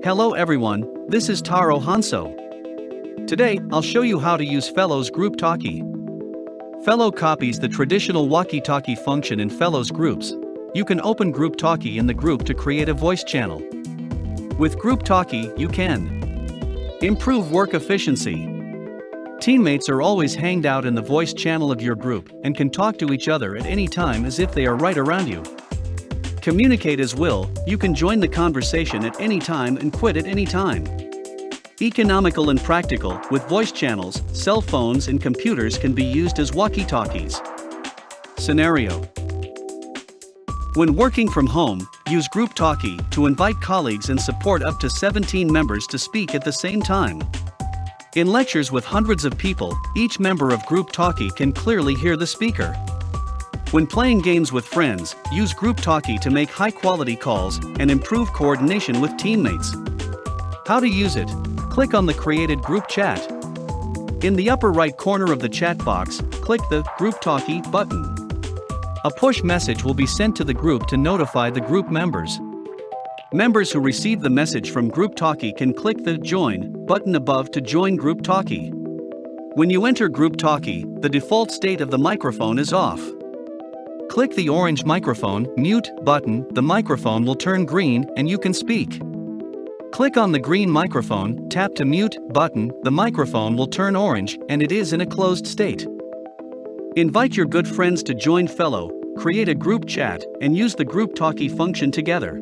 Hello everyone, this is Taro Honso. Today, I'll show you how to use Felo's Group Talkie. Felo copies the traditional walkie-talkie function in Felo's groups. You can open Group Talkie in the group to create a voice channel. With Group Talkie, you can improve work efficiency. Teammates are always hanged out in the voice channel of your group and can talk to each other at any time as if they are right around you. Communicate as will, you can join the conversation at any time and quit at any time. Economical and practical, with voice channels, cell phones and computers can be used as walkie-talkies. Scenario: when working from home, use Group Talkie to invite colleagues and support up to 17 members to speak at the same time. In lectures with hundreds of people, each member of Group Talkie can clearly hear the speaker. When playing games with friends, use Group Talkie to make high-quality calls and improve coordination with teammates. How to use it? Click on the created group chat. In the upper right corner of the chat box, click the Group Talkie button. A push message will be sent to the group to notify the group members. Members who receive the message from Group Talkie can click the Join button above to join Group Talkie. When you enter Group Talkie, the default state of the microphone is off. Click the orange microphone mute button, the microphone will turn green and you can speak. Click on the green microphone, tap to mute button, the microphone will turn orange and it is in a closed state. Invite your good friends to join Felo, create a group chat, and use the Group Talkie function together.